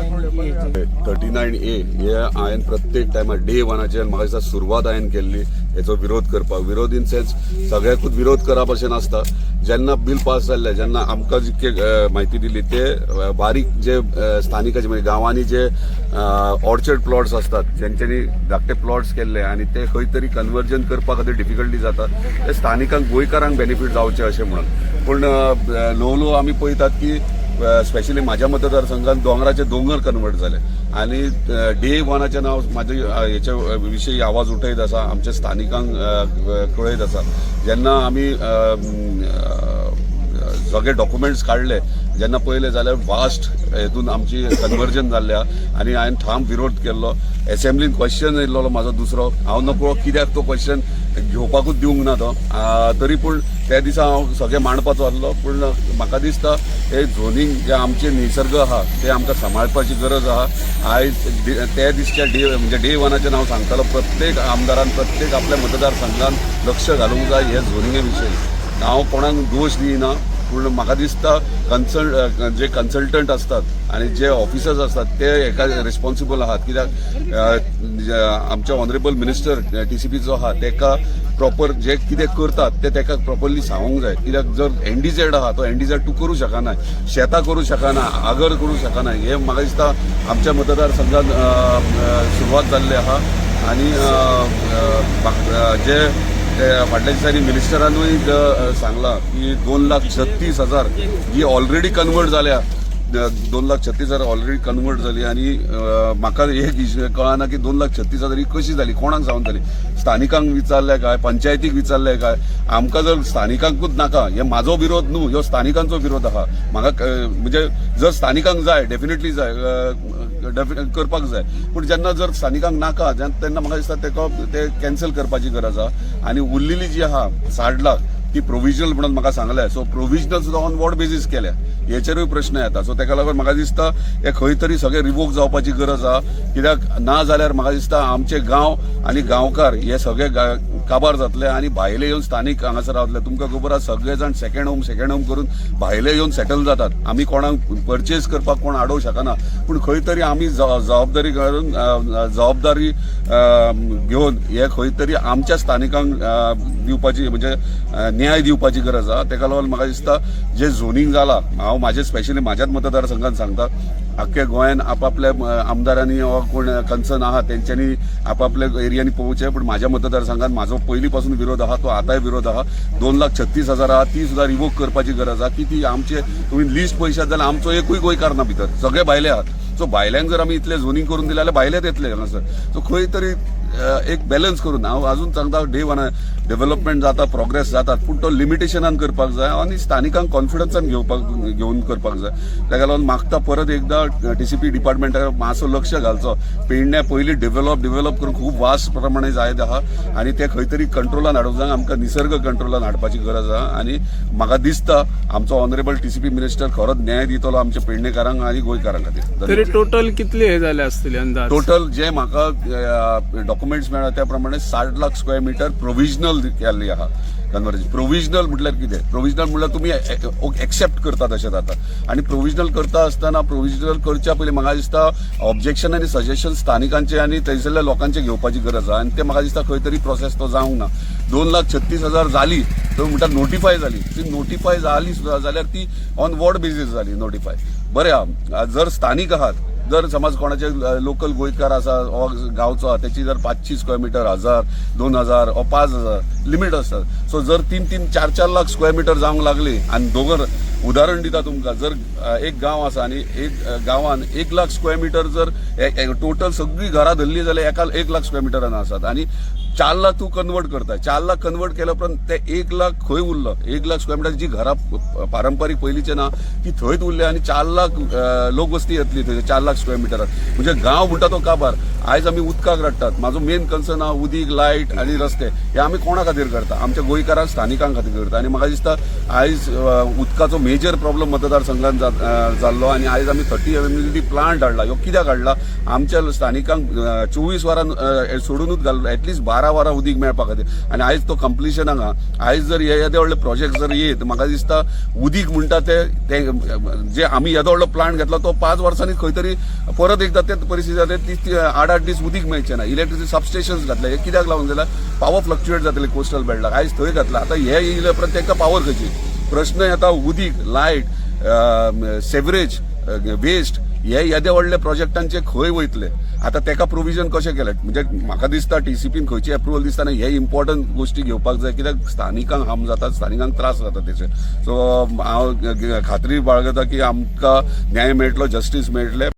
39A हे हांवें प्रत्येक टायमार डे वनाच्यान म्हाका दिसता सुरवात हांवें केल्ली हेचो विरोध करपाक. विरोध इन सेन्स सगळ्याकूच विरोध करप अशें नासता. जेन्ना बिल पास जाल्लें, जेन्ना आमकां जितके म्हायती दिली ते बारीक जे स्थानिकाचे म्हणजे गांवांनी जे ऑर्चर्ड प्लॉट्स असतात जेंच्यांनी धाकटे प्लॉट्स केल्ले आनी ते खंय तरी कन्वर्जन करपा खातीर डिफिकल्टी जाता ते स्थानिकांक गोंयकारांक बेनिफीट जावचे अशें म्हणून. पूण ल्हव ल्हव आमी पळयतात की स्पेशली म्हाज्या मतदारसंघात दोंगराचे दोंगर कन्वर्ट झाले आणि डे वनाचे नाव माझ्या हेच्या विशयी आवाज उठयत आसा, आमच्या स्थानिकांक कळयत आसा. जेन्ना आमी सगळे डॉक्युमेंट्स काढले, जेन्ना पळयले जाल्यार वास्ट हेतून आमची कन्वर्जन जाल्ल्या आनी हांवें ठाम विरोध केल्लो. एसेंब्लीन क्वेश्चन येयल्लो म्हाजो दुसरो, हांव नकळो कित्याक तो क्वेश्चन घेवपाकूच दिवंक ना तो. तरी पूण त्या दिसा हांव सगळें मांडपाचो आसलो. पूण म्हाका दिसता हे झोनींग जे आमचे निसर्ग आहा ते आमकां सांबाळपाची गरज आहा. आयज त्या दिसच्या म्हणजे डे वनाचें नांव सांगतालो प्रत्येक आमदारान प्रत्येक आपल्या मतदारसंघान लक्ष घालूंक जाय हे झोनिंगे विशयी. हांव कोणाक दोश दिना, पूण म्हाका दिसता जे कन्सल्टंट असतात आणि जे ऑफिसर्स असतात ते एका रिस्पॉन्सिबल आहात. कित्याक आमचे ऑनरेबल मिनिस्टर TCPचो आहा तेका प्रॉपर जे कितें करतात ते तेका प्रॉपरली सांगूंक जाय. कित्याक जर NDZ आहा तो NDZ तूं करूं शकना, शेतां करूं शकना, आगर करूं शकना. हे म्हाका दिसता आमच्या मतदारसंघात सुरवात जाल्ली आहा. आनी जे फाटल्या दिसांनी मिनिस्टरानूय सांगला की 2,36,000 ही ऑलरेडी कन्वर्ट जाल्या. 2,36,000 ऑलरेडी कन्वर्ट जाली आणि म्हाका एक कळना की 2,36,000 ही कशी जाली, कोणाक जावन जाली. स्थानिकांक विचारले काय, पंचायतीक विचारले काय. आमकां जर स्थानिकांकूच नाका, हे म्हाजो विरोध न्हू, ह्यो स्थानिकांचो विरोध आहा. म्हाका म्हणजे जर स्थानिकांक जाय डेफिनेटली जाय करपाक जाय, पूण जेन्ना जर स्थानिकांक नाका तेन्ना म्हाका दिसता ते कॅन्सल करपाची गरज आहा. आनी उरलेली जी आहा 60 लाख ती प्रोविजनल म्हणून म्हाका सांगल्या. सो प्रोविजनल सुद्दां ऑन वॉट बेजीस केल्या हेचेरूय प्रश्न येता. सो तेका लागून म्हाका दिसता हे खंय तरी सगळे रिवोक जावपाची गरज आहा. कित्याक ना जाल्यार म्हाका दिसता आमचे गांव आनी गांवकार हे सगळे काबार जातले आनी भायले येवन स्थानीक हांगासर रावतले. तुमकां खबर आसा सगळे जाण सेकंड होम करून भायले येवन सेटल जातात. आमी कोणाक परचेज करपाक कोण आडोवं शकना, पूण खंय तरी आमी जबाबदारी घेवन हे खंय तरी आमच्या स्थानिकांक दिवपाची म्हणजे न्याय दिवपाची गरज आहा. तेका लागून म्हाका दिसता जे झोनिंग जाला, हांव म्हाजे स्पेशली म्हाज्याच मतदारसंघात सांगता, आख्ख्या गोंयान आपापल्या आमदारांनी वा कोण कन्सर्न आहा तेंच्यांनी आपापल्या एरियांनी पोवचें. पूण म्हाज्या मतदारसंघात म्हाजो पयलीं पासून विरोध आहा, तो आतांय विरोध आहा. 2,36,000 आहा ती सुद्दां रिवोक करपाची गरज आहा. की ती आमचे तुमी लिस्ट पळयशात जाल्यार आमचो एकूय गोंयकार ना भितर, सगळे भायले आहात. सो भायल्यांक जर आमी इतले झोनिंग करून दिले जाल्यार भायलेच येतले हांगासर. सो खंय तरी एक बॅलन्स करून हांव अजून सांगता डे वना डेव्हलपमेंट जाता, प्रोग्रेस जातात, पूण तो लिमिटेशनान करपाक जाय आनी स्थानिकांक कॉन्फिडन्सान घेवन करपाक जाय. ताका लागून मागता परत एकदा TCP डिपार्टमेंटाक मातसो लक्ष घालचो. पेडण्या पयलीं डेव्हलप करून खूब वास्ट प्रमाणे जायत आहा आनी ते खंय तरी कंट्रोलान हाडूंक जाय. आमकां निसर्ग कंट्रोलान हाडपाची गरज आहा आनी म्हाका दिसता आमचो ऑनरेबल TCP मिनिस्टर खरोच न्याय दितलो आमच्या पेडणेकारांक आनी गोंयकारांक खातीर. तरी टोटल कितले हे जाले आसतले अंदाज? टोटल जे म्हाका डॉक्युमेंट्स मेळ्ळा त्या प्रमाणे 60 लाख स्क्वेअर मिटर प्रोविजनल केल्ली आहा कन्वर्जन. प्रोविजनल म्हटल्यार कितें? प्रोविजनल म्हटल्यार तुमी एक्सेप्ट करतात अशें जाता. आनी प्रोविजनल करता आसतना प्रोविजनल करच्या पयलीं म्हाका दिसता ऑब्जेक्शन आनी सजेशन स्थानिकांचे आनी थंयसरल्या लोकांचे घेवपाची गरज आहा. आनी ते म्हाका दिसता खंय तरी प्रोसेस तो जावंक ना. 2,36,000 जाली तो म्हणटा नोटिफाय जाली. ती नोटिफाय जाली सुद्दां जाल्यार ती ऑन वॉट बेजीस जाली नोटिफाय. बरें आहा, जर स्थानीक आहात, जर समज कोणाचे लोकल गोंयकार आसा हो गांवचो आहा त्याची जर 500 स्क्वेअर मिटर 1,000, 2,000 वा 5,000 लिमीट आसता. सो जर 3-3, 4-4 लाख स्क्वेअर मिटर जावंक लागली आनी दोंगर उदाहरण दिता तुमकां, जर एक गांव आसा आनी एक गांवान 1 लाख स्क्वेअर मिटर जर टोटल सगळी घरां धरली जाल्यार एका 1 लाख स्क्वेअर मिटरान आसात आनी 4 लाख तूं कन्वर्ट करता. 4 लाख कन्वर्ट केल्या उपरांत ते 1 लाख खंय उरलो? 1 लाख स्क्वेअर मिटर जी घरां पारंपारीक पयलींचे ना ती थंयच उरली आनी 4 लाख लोकवस्ती येतली थंय 4 लाख स्क्वेअर मिटरान. म्हणजे गांव म्हणटा तो काबार. आयज आमी उदकाक रडटात. म्हाजो मेन कन्सर्न आहा उदीक, लायट आनी रस्ते. हे आमी कोणा खातीर करता? आमच्या गोंयकारांक स्थानिकांक खातीर करता. आनी म्हाका दिसता आयज उदकाचो मेजर प्रॉब्लम मतदारसंघात जाल्लो आनी आयज आमी 30 MMLD प्लांट हाडला. ह्यो कित्याक हाडला? आमच्या स्थानिकांक 24 वरां सोडूनूच घाललो. एटलीस्ट 12 वारा उदीक मेळपा खातीर आनी आयज तो कंप्लिशन हांगा आयज जर हे येदे व्हडले प्रोजेक्ट जर येत म्हाका दिसता उदीक म्हणटा ते जे आमी येदो व्हडलो प्लांट घेतला तो 5 वर्सांनी खंय तरी परत एकदा ते परिस्थिती जाता ती 8 दीस उदीक मेळचे ना इलेक्ट्रिसिटी सबस्टेशन्स घातले हे कित्याक लागून जाल्यार पावर फ्लक्च्युएट जातले कोस्टल बेल्टाक आयज थंय घातला आतां हे येयले परत तांकां पावर खंयची प्रश्न येता उदीक लायट सेवरेज वेस्ट हे येदे व्हडले प्रोजेक्टांचे खंय वयतले आता तेका प्रोविजन कशें केलें म्हणजे म्हाका दिसता टीसीपीन खंयची अप्रुवल दिसता हे इम्पॉर्टंट गोष्टी घेवपाक जाय कित्याक स्थानिकांक हार्म जाता स्थानिकांक त्रास जाता तेचे सो हांव खात्री बाळगता की आमकां न्याय मेळटलो जस्टीस मेळटले